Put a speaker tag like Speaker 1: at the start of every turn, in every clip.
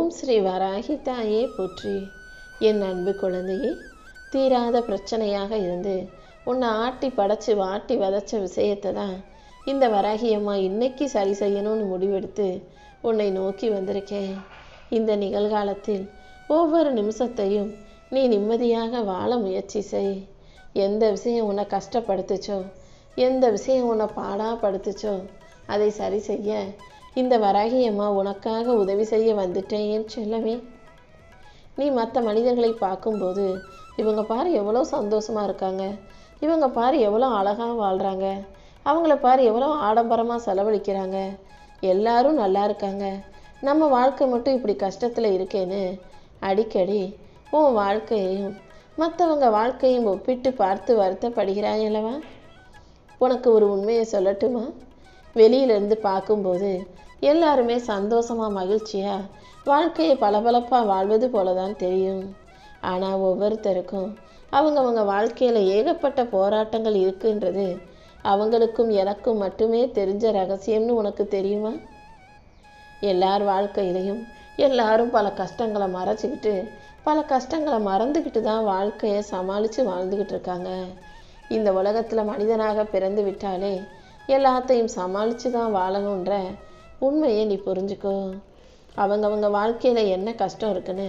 Speaker 1: ஓம் ஸ்ரீ வராகி தாயே போற்றி. என் அன்பு குழந்தையே, தீராத பிரச்சனையாக இருந்து உன்னை ஆட்டி படைச்சு வாட்டி வதச்ச விஷயத்தை தான் இந்த வராகி அம்மா இன்னைக்கு சரி செய்யணும்னு முடிவெடுத்து உன்னை நோக்கி வந்திருக்கேன். இந்த நிகழ்காலத்தில் ஒவ்வொரு நிமிஷத்தையும் நீ நிம்மதியாக வாழ முயற்சி செய். எந்த விஷயம் உன்னை கஷ்டப்படுத்துச்சோ, எந்த விஷயம் உன்னை பாடாப்படுத்துச்சோ அதை சரி செய்ய இந்த வராகி அம்மா உனக்காக உதவி செய்ய வந்துட்டேன் என் செல்லமே. நீ மற்ற மனிதர்களை பார்க்கும்போது இவங்க பாரு எவ்வளோ சந்தோஷமாக இருக்காங்க, இவங்க பாரு எவ்வளோ அழகாக வாழ்கிறாங்க, அவங்கள பாரு எவ்வளோ ஆடம்பரமாக செலவழிக்கிறாங்க, எல்லாரும் நல்லா இருக்காங்க, நம்ம வாழ்க்கை மட்டும் இப்படி கஷ்டத்தில் இருக்கேன்னு அடிக்கடி உன் வாழ்க்கையையும் மற்றவங்க வாழ்க்கையும் ஒப்பிட்டு பார்த்து வருத்தப்படுகிறாயல்லவா? உனக்கு ஒரு உண்மையை சொல்லட்டுமா? வெளியிலேருந்து பார்க்கும்போது எல்லாருமே சந்தோஷமாக மகிழ்ச்சியாக வாழ்க்கையை பளபளப்பாக வாழ்வது போல தான் தெரியும். ஆனால் ஒவ்வொருத்தருக்கும் அவங்கவங்க வாழ்க்கையில் ஏகப்பட்ட போராட்டங்கள் இருக்குன்றது அவங்களுக்கும் எனக்கும் மட்டுமே தெரிஞ்ச ரகசியம்னு உனக்கு தெரியுமா? எல்லார் வாழ்க்கையிலையும் எல்லாரும் பல கஷ்டங்களை மறைச்சிக்கிட்டு பல கஷ்டங்களை மறந்துக்கிட்டு தான் வாழ்க்கையை சமாளித்து வாழ்ந்துக்கிட்டு இருக்காங்க. இந்த உலகத்தில் மனிதனாக பிறந்து விட்டாலே எல்லாத்தையும் சமாளித்து தான் வாழணுன்ற உண்மையை நீ புரிஞ்சுக்கோ. அவங்கவங்க வாழ்க்கையில் என்ன கஷ்டம் இருக்குன்னு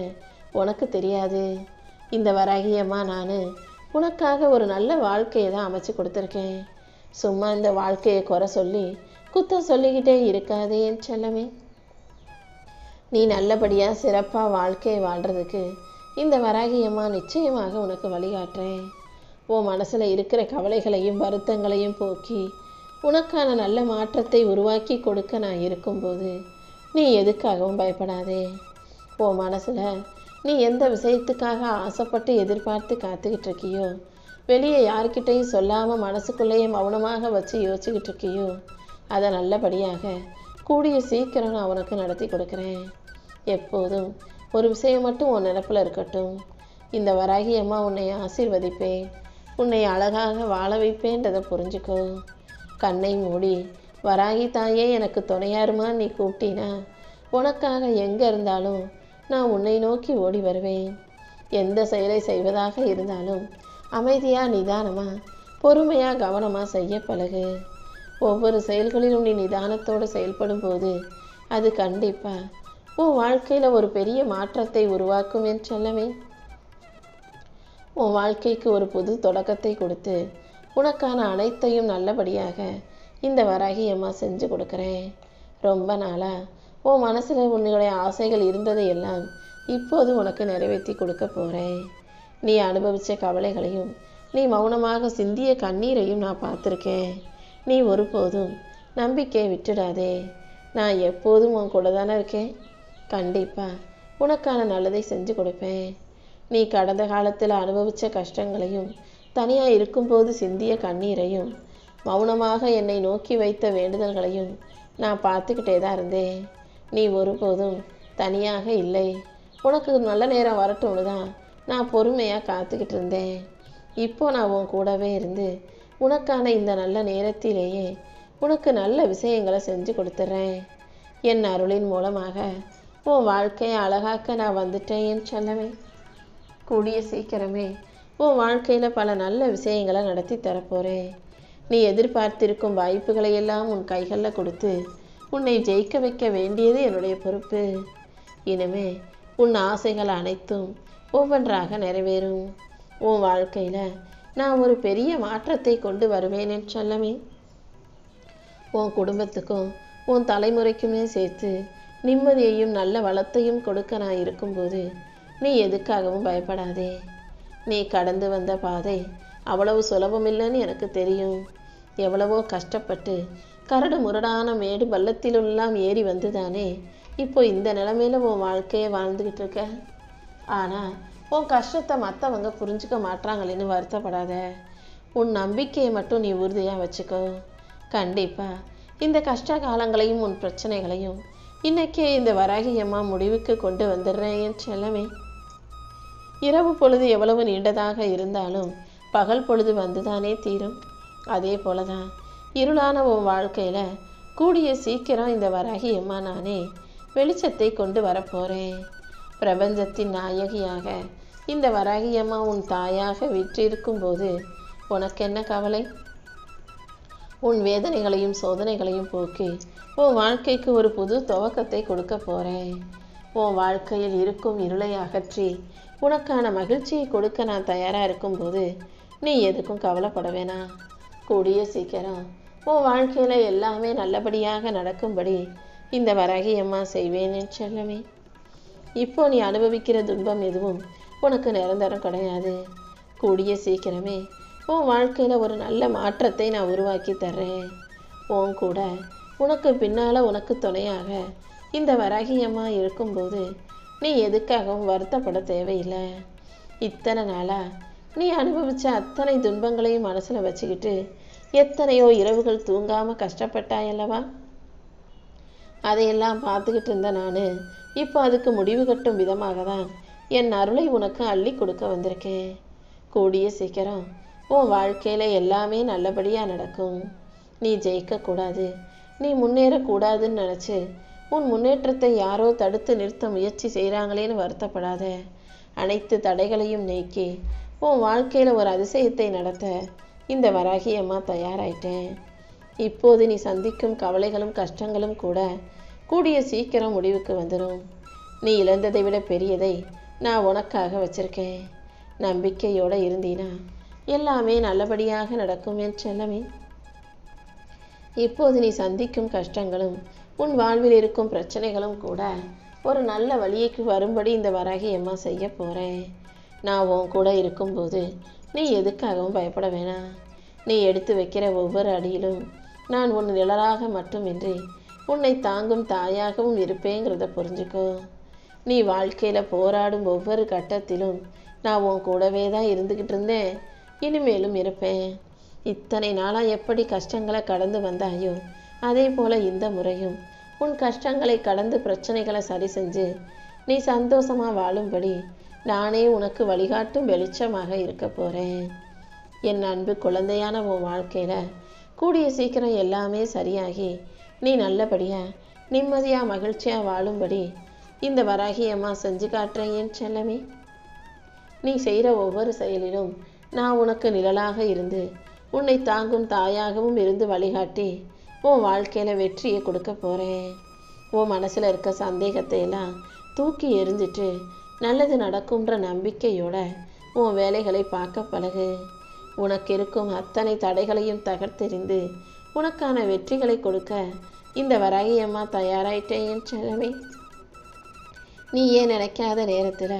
Speaker 1: உனக்கு தெரியாது. இந்த வராகியம்மா நான் உனக்காக ஒரு நல்ல வாழ்க்கையை தான் அமைச்சு கொடுத்துருக்கேன். சும்மா இந்த வாழ்க்கையை குறை சொல்லி குத்தம் சொல்லிக்கிட்டே இருக்காதே என் செல்லமே. நீ நல்லபடியாக சிறப்பாக வாழ்க்கையை வாழ்கிறதுக்கு இந்த வராகியம்மா நிச்சயமாக உனக்கு வழிகாட்டுறேன். உன் மனசில் இருக்கிற கவலைகளையும் வருத்தங்களையும் போக்கி உனக்கான நல்ல மாற்றத்தை உருவாக்கி கொடுக்க நான் இருக்கும்போது நீ எதுக்காகவும் பயப்படாதே. உன் மனசில் நீ எந்த விஷயத்துக்காக ஆசைப்பட்டு எதிர்பார்த்து காத்துக்கிட்டு இருக்கியோ, வெளியே யார்கிட்டையும் சொல்லாமல் மனசுக்குள்ளேயே மௌனமாக வச்சு யோசிச்சுக்கிட்டு இருக்கியோ, அதை நல்லபடியாக கூடிய சீக்கிரம் நான் உனக்கு நடத்தி கொடுக்குறேன். எப்போதும் ஒரு விஷயம் மட்டும் உன் நினப்பில் இருக்கட்டும். இந்த வராகி அம்மா உன்னை ஆசீர்வதிப்பேன், உன்னை அழகாக வாழ வைப்பேன்றதை புரிஞ்சுக்கோ. கண்ணை மூடி வராகி தாயே எனக்கு துணையாருமா நீ கூப்பிட்டினா உனக்காக எங்கே இருந்தாலும் நான் உன்னை நோக்கி ஓடி வருவேன். எந்த செயலை செய்வதாக இருந்தாலும் அமைதியாக நிதானமாக பொறுமையாக கவனமாக செய்ய பழகு. ஒவ்வொரு செயல்களிலும் நீ நிதானத்தோடு செயல்படும் போது அது கண்டிப்பாக உன் வாழ்க்கையில் ஒரு பெரிய மாற்றத்தை உருவாக்கும் என்று சொல்லவே. உன் வாழ்க்கைக்கு ஒரு புது தொடக்கத்தை கொடுத்து உனக்கான அனைத்தையும் நல்லபடியாக இந்த வராகி அம்மா செஞ்சு கொடுக்குறேன். ரொம்ப நாளாக உன் மனசில் உன்னுடைய ஆசைகள் இருந்ததையெல்லாம் இப்போது உனக்கு நிறைவேற்றி கொடுக்க போகிறேன். நீ அனுபவித்த கவலைகளையும் நீ மௌனமாக சிந்திய கண்ணீரையும் நான் பார்த்துருக்கேன். நீ ஒருபோதும் நம்பிக்கையை விட்டுடாதே. நான் எப்போதும் உன் கூட தானே இருக்கேன். கண்டிப்பாக உனக்கான நல்லதை செஞ்சு கொடுப்பேன். நீ கடந்த காலத்தில் அனுபவித்த கஷ்டங்களையும் தனியாக இருக்கும்போது சிந்திய கண்ணீரையும் மௌனமாக என்னை நோக்கி வைத்த வேண்டுதல்களையும் நான் பார்த்துக்கிட்டே தான் இருந்தேன். நீ ஒருபோதும் தனியாக இல்லை. உனக்கு நல்ல நேரம் வரட்டும்னு தான் நான் பொறுமையாக காத்துக்கிட்டு இருந்தேன். இப்போ நான் உன் கூடவே இருந்து உனக்கான இந்த நல்ல நேரத்திலேயே உனக்கு நல்ல விஷயங்களை செஞ்சு கொடுத்துட்றேன். என் அருளின் மூலமாக உன் வாழ்க்கையை அழகாக்க நான் வந்துட்டேன் என் செல்லமே. கூடிய சீக்கிரமே உன் வாழ்க்கையில் பல நல்ல விஷயங்களை நடத்தி தரப்போகிறேன். நீ எதிர்பார்த்திருக்கும் வாய்ப்புகளை எல்லாம் உன் கைகளில் கொடுத்து உன்னை ஜெயிக்க வைக்க வேண்டியது என்னுடைய பொறுப்பு. இனிமே உன் ஆசைகள் அனைத்தும் ஒவ்வொன்றாக நிறைவேறும். உன் வாழ்க்கையில் நான் ஒரு பெரிய மாற்றத்தை கொண்டு வருவேன் என்று சொல்லமே. உன் குடும்பத்துக்கும் உன் தலைமுறைக்குமே சேர்த்து நிம்மதியையும் நல்ல வளத்தையும் கொடுக்க நான் இருக்கும்போது நீ எதுக்காகவும் பயப்படாதே. நீ கடந்து வந்த பாதை அவ்வளவு சுலபமில்லைன்னு எனக்கு தெரியும். எவ்வளவோ கஷ்டப்பட்டு கரடு முரடான மேடு பள்ளத்திலெல்லாம் ஏறி வந்து தானே இப்போ இந்த நிலைமையில உன் வாழ்க்கையை வாழ்ந்துக்கிட்டு இருக்க. ஆனால் உன் கஷ்டத்தை மற்றவங்க புரிஞ்சுக்க மாட்டாங்களேன்னு வருத்தப்படாத. உன் நம்பிக்கையை மட்டும் நீ உறுதியாக வச்சுக்கோ. கண்டிப்பாக இந்த கஷ்ட காலங்களையும் உன் பிரச்சனைகளையும் இன்னைக்கே இந்த வராகி அம்மா முடிவுக்கு கொண்டு வந்துடுறேன் என் செல்லமே. இரவு பொழுது எவ்வளவு நீண்டதாக இருந்தாலும் பகல் பொழுது வந்துதானே தீரும். அதே போல தான் இருளான உன் வாழ்க்கையில் கூடிய சீக்கிரம் இந்த வராகி அம்மா நானே வெளிச்சத்தை கொண்டு வரப்போறேன். பிரபஞ்சத்தின் நாயகியாக இந்த வராகியம்மா உன் தாயாக வீற்றிருக்கும் போது உனக்கு என்ன கவலை? உன் வேதனைகளையும் சோதனைகளையும் போக்கி உன் வாழ்க்கைக்கு ஒரு புது துவக்கத்தை கொடுக்க போறேன். உன் வாழ்க்கையில் இருக்கும் இருளை அகற்றி உனக்கான மகிழ்ச்சியை கொடுக்க நான் தயாராக இருக்கும்போது நீ எதுக்கும் கவலைப்பட வேணாம். கூடிய சீக்கிரம் உன் வாழ்க்கையில் எல்லாமே நல்லபடியாக நடக்கும்படி இந்த வராகியம்மா செய்வேன்னு செல்லமே. இப்போ நீ அனுபவிக்கிற துன்பம் எதுவும் உனக்கு நிரந்தரம் கிடையாது. கூடிய சீக்கிரமே உன் வாழ்க்கையில் ஒரு நல்ல மாற்றத்தை நான் உருவாக்கி தர்றேன். உன் கூட உனக்கு பின்னால் உனக்கு துணையாக இந்த வராகியம்மா இருக்கும்போது நீ எதுக்காகவும் வருத்தப்பட தேவையில்லை. இத்தனை நாளாக நீ அனுபவித்த அத்தனை துன்பங்களையும் மனசில் வச்சுக்கிட்டு எத்தனையோ இரவுகள் தூங்காமல் கஷ்டப்பட்டாயல்லவா? அதையெல்லாம் பார்த்துக்கிட்டு இருந்த நான் இப்போ அதுக்கு முடிவு கட்டும் விதமாக தான் என் அருளை உனக்கு அள்ளி கொடுக்க வந்திருக்கேன். கூடிய சீக்கிரம் உன் வாழ்க்கையில் எல்லாமே நல்லபடியாக நடக்கும். நீ ஜெயிக்கக்கூடாது, நீ முன்னேறக்கூடாதுன்னு நினச்சி உன் முன்னேற்றத்தை யாரோ தடுத்து நிறுத்த முயற்சி செய்கிறாங்களேன்னு வருத்தப்படாத. அனைத்து தடைகளையும் நீக்கி உன் வாழ்க்கையில் ஒரு அதிசயத்தை நடத்த இந்த வராகியம்மா தயாராயிட்டேன். இப்போது நீ சந்திக்கும் கவலைகளும் கஷ்டங்களும் கூட கூடிய சீக்கிரம் முடிவுக்கு வந்துடும். நீ இழந்ததை விட பெரியதை நான் உனக்காக வச்சிருக்கேன். நம்பிக்கையோடு இருந்தீனா எல்லாமே நல்லபடியாக நடக்கும் என் செல்லமே. இப்போது நீ சந்திக்கும் கஷ்டங்களும் உன் வாழ்வில் இருக்கும் பிரச்சனைகளும் கூட ஒரு நல்ல வழிக்கு வரும்படி இந்த வராகியம்மா செய்ய போகிறேன். நான் உன் கூட இருக்கும்போது நீ எதுக்காகவும் பயப்பட வேணாம். நீ எடுத்து வைக்கிற ஒவ்வொரு அடியிலும் நான் உன் நிழலாக மட்டுமின்றி உன்னை தாங்கும் தாயாகவும் இருப்பேங்கிறத புரிஞ்சுக்கோ. நீ வாழ்க்கையில் போராடும் ஒவ்வொரு கட்டத்திலும் நான் உன் கூடவே தான் இருந்துக்கிட்டு இருந்தேன், இனிமேலும் இருப்பேன். இத்தனை நாளாக எப்படி கஷ்டங்களை கடந்து வந்தாயோ அதே போல் இந்த முறையும் உன் கஷ்டங்களை கடந்து பிரச்சனைகளை சரி செஞ்சு நீ சந்தோஷமாக வாழும்படி நானே உனக்கு வழிகாட்டும் வெளிச்சமாக இருக்க போகிறேன். என் அன்பு குழந்தையான உன் வாழ்க்கையில் கூடிய சீக்கிரம் எல்லாமே சரியாகி நீ நல்லபடியாக நிம்மதியாக மகிழ்ச்சியாக வாழும்படி இந்த வராகியம்மா செஞ்சு காட்டுறேன் என் செல்லமே. நீ செய்கிற ஒவ்வொரு செயலிலும் நான் உனக்கு நிழலாக இருந்து உன்னை தாங்கும் தாயாகவும் இருந்து வழிகாட்டி உன் வாழ்க்கையில் வெற்றியை கொடுக்க போகிறேன். உன் மனசில் இருக்க சந்தேகத்தை எல்லாம் தூக்கி எறிஞ்சிட்டு நல்லது நடக்கும்ன்ற நம்பிக்கையோட உன் வேலைகளை பார்க்க பழகு. உனக்கு இருக்கும் அத்தனை தடைகளையும் தகர்த்தெறிந்து உனக்கான வெற்றிகளை கொடுக்க இந்த வராகியம்மா தயாராயிட்டேன் என் செல்லமே. நீ ஏன் நினைக்காத நேரத்தில்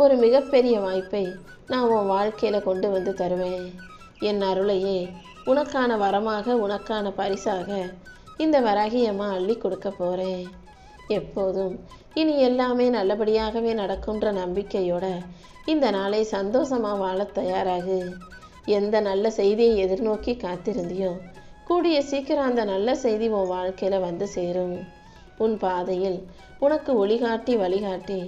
Speaker 1: ஒரு மிகப்பெரிய வாய்ப்பை நான் உன் வாழ்க்கையில் கொண்டு வந்து தருவேன். என் அருளையே உனக்கான வரமாக உனக்கான பரிசாக இந்த வராகியம்மா அள்ளி கொடுக்க போகிறேன். எப்போதும் இனி எல்லாமே நல்லபடியாகவே நடக்கும்ன்ற நம்பிக்கையோட இந்த நாளை சந்தோஷமாக வாழ தயாராகு. எந்த நல்ல செய்தியை எதிர்நோக்கி காத்திருந்தியோ கூடிய சீக்கிரம் அந்த நல்ல செய்தி உன் வாழ்க்கையில் வந்து சேரும். உன் பாதையில் உனக்கு ஒளிகாட்டி வழிகாட்டி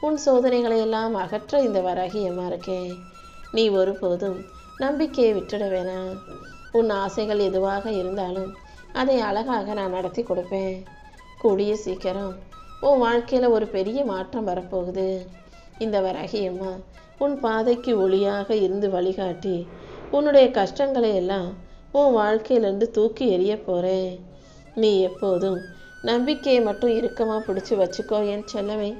Speaker 1: உன் சோதனைகளை எல்லாம் அகற்ற இந்த வராகியம்மா இருக்கேன். நீ ஒருபோதும் நம்பிக்கையை விட்டுட வேணாம். உன் ஆசைகள் எதுவாக இருந்தாலும் அதை அழகாக நான் நடத்தி கொடுப்பேன். கூடிய சீக்கிரம் உன் வாழ்க்கையில் ஒரு பெரிய மாற்றம் வரப்போகுது. இந்த வராகியம்மா உன் பாதைக்கு ஒளியாக இருந்து வழிகாட்டி உன்னுடைய கஷ்டங்களை எல்லாம் உன் வாழ்க்கையிலேருந்து தூக்கி எறிய போகிறேன். நீ எப்போதும் நம்பிக்கையை மட்டும் இறுக்கமாக பிடிச்சி வச்சுக்கோ என் செல்லமே.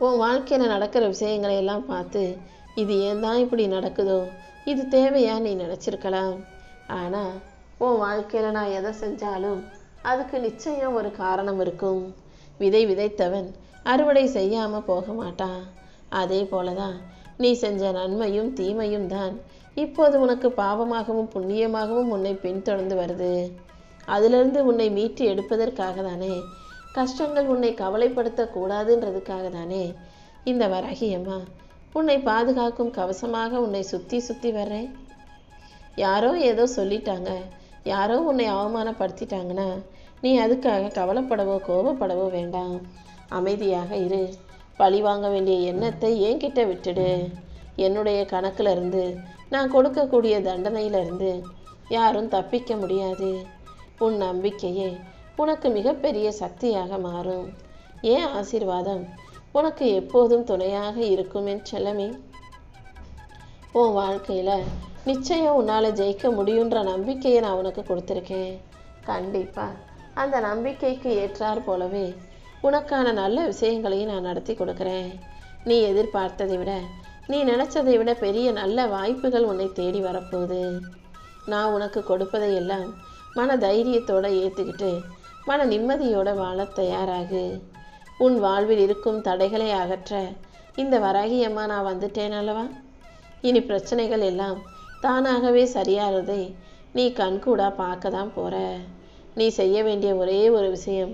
Speaker 1: உன் வாழ்க்கையில் நடக்கிற விஷயங்களை எல்லாம் பார்த்து இது ஏன் தான் இப்படி நடக்குதோ, இது தேவையா நீ நினச்சிருக்கலாம். ஆனால் உன் வாழ்க்கையில் நான் எதை செஞ்சாலும் அதுக்கு நிச்சயம் ஒரு காரணம் இருக்கும். விதை விதைத்தவன் அறுவடை செய்யாமல் போக மாட்டான். அதே போல தான் நீ செஞ்ச நன்மையும் தீமையும் தான் இப்போது உனக்கு பாவமாகவும் புண்ணியமாகவும் உன்னை பின்தொடர்ந்து வருது. அதிலிருந்து உன்னை மீட்டு எடுப்பதற்காக தானே, கஷ்டங்கள் உன்னை கவலைப்படுத்தக்கூடாதுன்றதுக்காக தானே இந்த வராகியம்மா உன்னை பாதுகாக்கும் கவசமாக உன்னை சுற்றி சுற்றி வர்றேன். யாரோ ஏதோ சொல்லிட்டாங்க, யாரோ உன்னை அவமானப்படுத்திட்டாங்கன்னா நீ அதுக்காக கவலைப்படவோ கோபப்படவோ வேண்டாம். அமைதியாக இரு. பழி வாங்க வேண்டிய எண்ணத்தை என்கிட்ட விட்டுடு. என்னுடைய கணக்கில் இருந்து நான் கொடுக்கக்கூடிய தண்டனையிலிருந்து யாரும் தப்பிக்க முடியாது. உன் நம்பிக்கையை உனக்கு மிகப்பெரிய சக்தியாக மாறும். என் ஆசீர்வாதம் உனக்கு எப்போதும் துணையாக இருக்கும் என் செல்லமே. உன் வாழ்க்கையில் நிச்சயம் உன்னால் ஜெயிக்க முடியுன்ற நம்பிக்கையை நான் உனக்கு கொடுத்துருக்கேன். கண்டிப்பாக அந்த நம்பிக்கைக்கு ஏற்றார் போலவே உனக்கான நல்ல விஷயங்களையும் நான் நடத்தி கொடுக்குறேன். நீ எதிர்பார்த்ததை விட, நீ நினச்சதை விட பெரிய நல்ல வாய்ப்புகள் உன்னை தேடி வரப்போகுது. நான் உனக்கு கொடுப்பதை எல்லாம் மன தைரியத்தோடு ஏற்றுக்கிட்டு மன நிம்மதியோடு வாழ தயாராகு. உன் வாழ்வில் இருக்கும் தடைகளை அகற்ற இந்த வராகியம்மா நான் வந்துட்டேன் அல்லவா? இனி பிரச்சனைகள் எல்லாம் தானாகவே சரியாகிறதை நீ கண்கூடா பார்க்க தான் போகிற. நீ செய்ய வேண்டிய ஒரே ஒரு விஷயம்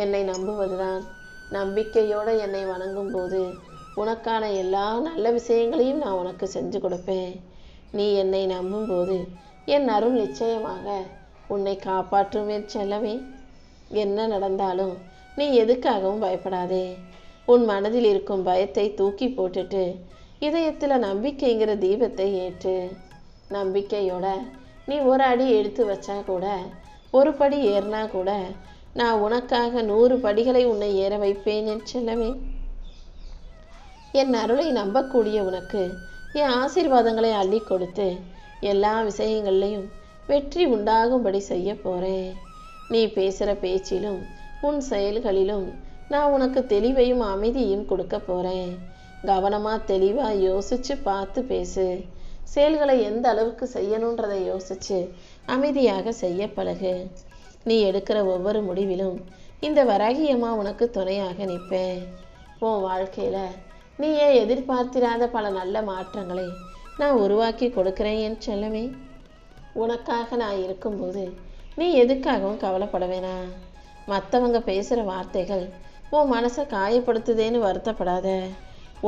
Speaker 1: என்னை நம்புவதுதான். நம்பிக்கையோடு என்னை வணங்கும் போது உனக்கான எல்லா நல்ல விஷயங்களையும் நான் உனக்கு செஞ்சு கொடுப்பேன். நீ என்னை நம்பும்போது என் அருள் நிச்சயமாக உன்னை காப்பாற்றுவேன் செல்லவே. என்ன நடந்தாலும் நீ எதுக்காகவும் பயப்படாதே. உன் மனதில் இருக்கும் பயத்தை தூக்கி போட்டுட்டு இதயத்தில் நம்பிக்கைங்கிற தீபத்தை ஏற்று. நம்பிக்கையோட நீ ஒரு அடி எடுத்து வச்சா கூட, ஒரு படி ஏறினா கூட நான் உனக்காக 100 படிகளை உன்னை ஏற வைப்பேன் என் செல்லவே. என் அருளை நம்பக்கூடிய உனக்கு என் ஆசீர்வாதங்களை அள்ளி கொடுத்து எல்லா விஷயங்கள்லையும் வெற்றி உண்டாகும்படி செய்ய போகிறேன். நீ பேசுகிற பேச்சிலும் உன் செயல்களிலும் நான் உனக்கு தெளிவையும் அமைதியும் கொடுக்க போகிறேன். கவனமாக தெளிவாக யோசித்து பார்த்து பேசு. செயல்களை எந்த அளவுக்கு செய்யணுன்றதை யோசித்து அமைதியாக செய்ய பழகு. நீ எடுக்கிற ஒவ்வொரு முடிவிலும் இந்த வராகியம்மா உனக்கு துணையாக நிற்பேன். உன் வாழ்க்கையில் நீ ஏன் எதிர்பார்த்திராத பல நல்ல மாற்றங்களை நான் உருவாக்கி கொடுக்குறேன் என் செல்லமே. உனக்காக நான் இருக்கும்போது நீ எதுக்காகவும் கவலைப்பட வேணாம். மற்றவங்க பேசுகிற வார்த்தைகள் உன் மனசை காயப்படுத்துதேன்னு வருத்தப்படாத.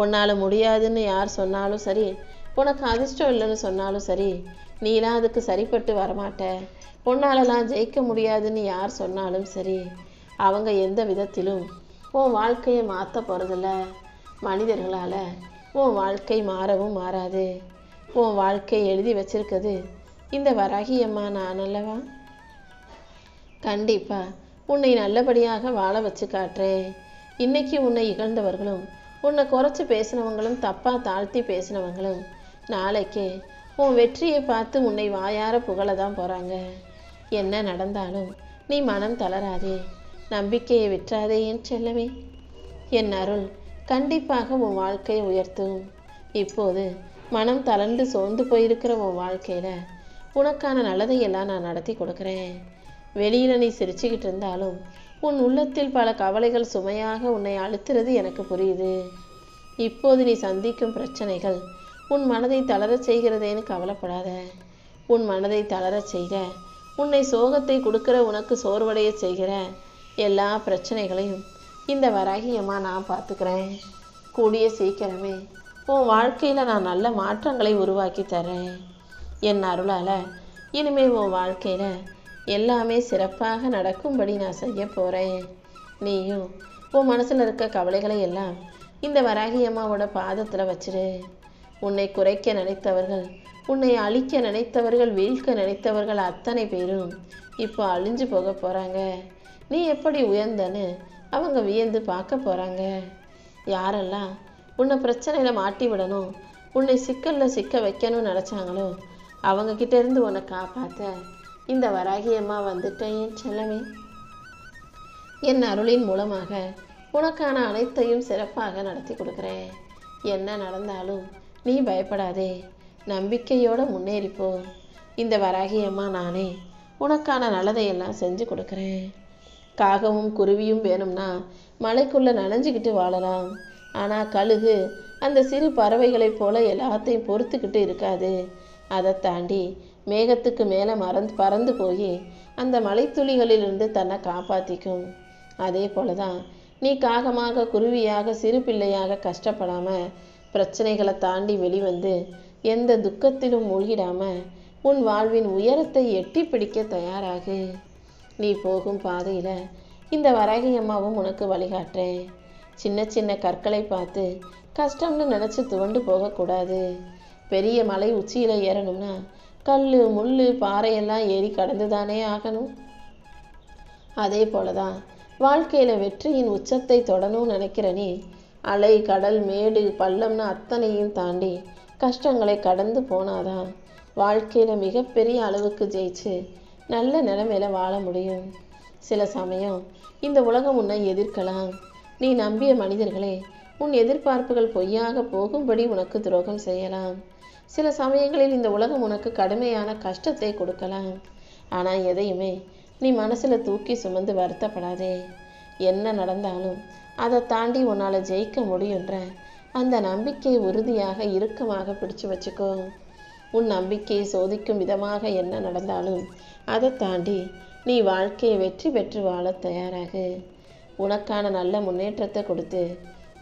Speaker 1: உன்னால் முடியாதுன்னு யார் சொன்னாலும் சரி, உனக்கு அதிர்ஷ்டம் இல்லைன்னு சொன்னாலும் சரி, நீலாம் அதுக்கு சரிப்பட்டு வரமாட்ட. உன்னாலலாம் ஜெயிக்க முடியாதுன்னு யார் சொன்னாலும் சரி, அவங்க எந்த விதத்திலும் உன் வாழ்க்கையை மாற்ற போகிறதில்ல. மனிதர்களால் உன் வாழ்க்கை மாறவும் மாறாது. உன் வாழ்க்கை எழுதி வச்சிருக்கிறது இந்த வராகியம்மா நான் அல்லவா? கண்டிப்பாக உன்னை நல்லபடியாக வாழ வச்சு காட்டுறேன். இன்னைக்கு உன்னை இகழ்ந்தவர்களும் உன்னை குறைச்சி பேசினவங்களும் தப்பாக தாழ்த்தி பேசினவங்களும் நாளைக்கு உன் வெற்றியை பார்த்து உன்னை வாயார புகழ தான் போகிறாங்க. என்ன நடந்தாலும் நீ மனம் தளராதே, நம்பிக்கையை விற்றாதே என் செல்லவே. என் அருள் கண்டிப்பாக உன் வாழ்க்கையை உயர்த்தும். இப்போது மனம் தளர்ந்து சோர்ந்து போயிருக்கிற உன் வாழ்க்கையில் உனக்கான நல்லதையெல்லாம் நான் நடத்தி கொடுக்குறேன். வெளியில் நீ சிரிச்சுக்கிட்டு இருந்தாலும் உன் உள்ளத்தில் பல கவலைகள் சுமையாக உன்னை அழுத்துறது எனக்கு புரியுது. இப்போது நீ சந்திக்கும் பிரச்சனைகள் உன் மனதை தளரச் செய்கிறதேன்னு கவலைப்படாத. உன் மனதை தளரச் செய்கிற, உன்னை சோகத்தை கொடுக்குற, உனக்கு சோர்வடைய செய்கிற எல்லா பிரச்சனைகளையும் இந்த வராகியம்மா நான் பார்த்துக்கிறேன். கூடிய சீக்கிரமே உன் வாழ்க்கையில் நான் நல்ல மாற்றங்களை உருவாக்கி தரேன். என் அருளால் இனிமேல் உன் வாழ்க்கையில் எல்லாமே சிறப்பாக நடக்கும்படி நான் செய்ய போகிறேன். நீயும் உன் மனசில் இருக்க கவலைகளை எல்லாம் இந்த வராகியம்மாவோட பாதத்தில் வச்சிரு. உன்னை குறைக்க நினைத்தவர்கள், உன்னை அழிக்க நினைத்தவர்கள், வீழ்க்க நினைத்தவர்கள் அத்தனை பேரும் இப்போ அழிஞ்சு போக போகிறாங்க. நீ எப்படி உயர்ந்தன்னு அவங்க வியந்து பார்க்க போகிறாங்க. யாரெல்லாம் உன்னை பிரச்சனையில் மாட்டி விடணும், உன்னை சிக்கலில் சிக்க வைக்கணும்னு நினச்சாங்களோ அவங்கக்கிட்ட இருந்து உன்னை காப்பாற்ற இந்த வராகியம்மா வந்துட்டேன் என் செல்லமே. என் அருளின் மூலமாக உனக்கான அனைத்தையும் சிறப்பாக நடத்தி கொடுக்குறேன். என்ன நடந்தாலும் நீ பயப்படாதே, நம்பிக்கையோடு முன்னேறிப்போ. இந்த வராகியம்மா நானே உனக்கான நல்லதையெல்லாம் செஞ்சு கொடுக்குறேன். காகமும் குருவியும் வேணும்னா மலைக்குள்ளே நனைஞ்சிக்கிட்டு வாழலாம். ஆனால் கழுகு அந்த சிறு பறவைகளைப் போல எல்லாத்தையும் பொறுத்துக்கிட்டு இருக்காது. அதை தாண்டி மேகத்துக்கு மேலே பறந்து போய் அந்த மலைத்துளிகளிலிருந்து தன்னை காப்பாற்றிக்கும். அதே போல தான் நீ காகமாக, குருவியாக, சிறு பிள்ளையாக கஷ்டப்படாமல் பிரச்சனைகளை தாண்டி வெளிவந்து எந்த துக்கத்திலும் மூழ்கிடாமல் உன் வாழ்வின் உயரத்தை எட்டி பிடிக்க தயாராகு. நீ போகும் பாதையில் இந்த வராகியம்மாவும் உனக்கு வழிகாட்டுறேன். சின்ன சின்ன கற்களை பார்த்து கஷ்டம்னு நினச்சி துவண்டு போகக்கூடாது. பெரிய மலை உச்சியில் ஏறணும்னா கல், முள், பாறையெல்லாம் ஏறி கடந்து தானே ஆகணும். அதே போலதான் வாழ்க்கையில வெற்றியின் உச்சத்தை தொடணும்னு நினைக்கிற நீ அலை கடல் மேடு பள்ளம்னு அத்தனையும் தாண்டி கஷ்டங்களை கடந்து போனாதான் வாழ்க்கையில மிகப்பெரிய அளவுக்கு ஜெயிச்சு நல்ல நிலைமையில வாழ முடியும். சில சமயம் இந்த உலகம் உன்னை எதிர்க்கலாம். நீ நம்பிய மனிதர்களே உன் எதிர்பார்ப்புகள் பொய்யாக போகும்படி உனக்கு துரோகம் செய்யலாம். சில சமயங்களில் இந்த உலகம் உனக்கு கடுமையான கஷ்டத்தை கொடுக்கலாம். ஆனா எதையுமே நீ மனசுல தூக்கி சுமந்து வருத்தப்படாதே. என்ன நடந்தாலும் அதை தாண்டி உன்னால ஜெயிக்க முடியுன்ற அந்த நம்பிக்கையை உறுதியாக இறுக்கமாக பிடிச்சு வச்சுக்கோ. உன் நம்பிக்கையை சோதிக்கும் விதமாக என்ன நடந்தாலும் அதை தாண்டி நீ வாழ்க்கையை வெற்றி பெற்று வாழ தயாராகு. உனக்கான நல்ல முன்னேற்றத்தை கொடுத்து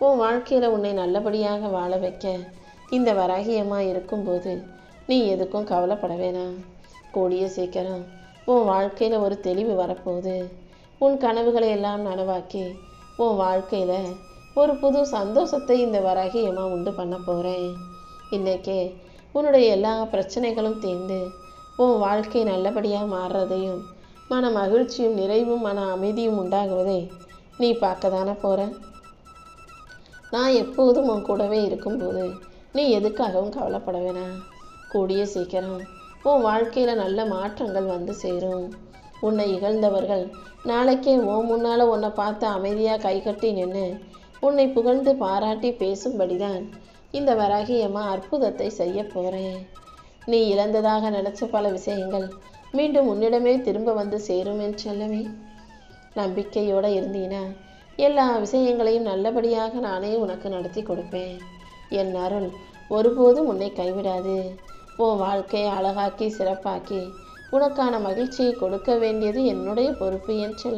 Speaker 1: உன் வாழ்க்கையில உன்னை நல்லபடியாக வாழ வைக்க இந்த வராகியமா இருக்கும்போது நீ எதுக்கும் கவலைப்பட வேணாம். கூடிய சீக்கிரம் உன் வாழ்க்கையில ஒரு தெளிவு வரப்போகுது. உன் கனவுகளை எல்லாம் நனவாக்கி உன் வாழ்க்கையில ஒரு புது சந்தோஷத்தை இந்த வராகியமா உண்டு பண்ண போறேன். இன்னைக்கே உன்னுடைய எல்லா பிரச்சனைகளும் தீர்ந்து உன் வாழ்க்கை நல்லபடியா மாறுறதையும் மன மகிழ்ச்சியும் நிறைவும் மன அமைதியும் உண்டாகுவதை நீ பார்க்க தானே போற. நான் எப்போதும் உன் கூடவே இருக்கும்போது நீ எதுக்காகவும் கவலைப்பட வேணாம். கூடிய சீக்கிரம் உன் வாழ்க்கையில நல்ல மாற்றங்கள் வந்து சேரும். உன்னை இகழ்ந்தவர்கள் நாளைக்கே உன் முன்னால உன்னை பார்த்து அமைதியா கைகட்டி நின்று உன்னை புகழ்ந்து பாராட்டி பேசும்படிதான் இந்த வராகியம்மா அற்புதத்தை செய்ய போறேன். நீ இழந்ததாக நினைச்ச பல விஷயங்கள் மீண்டும் உன்னிடமே திரும்ப வந்து சேரும் என் செல்லமே. நம்பிக்கையோட இருந்தீனா எல்லா விஷயங்களையும் நல்லபடியாக நானே உனக்கு நடத்தி கொடுப்பேன். என் அருள் ஒருபோதும் உன்னை கைவிடாது. உன் வாழ்க்கையை அழகாக்கி சிறப்பாக்கி உனக்கான மகிழ்ச்சியை கொடுக்க வேண்டியது என்னுடைய பொறுப்பு என் செல்ல.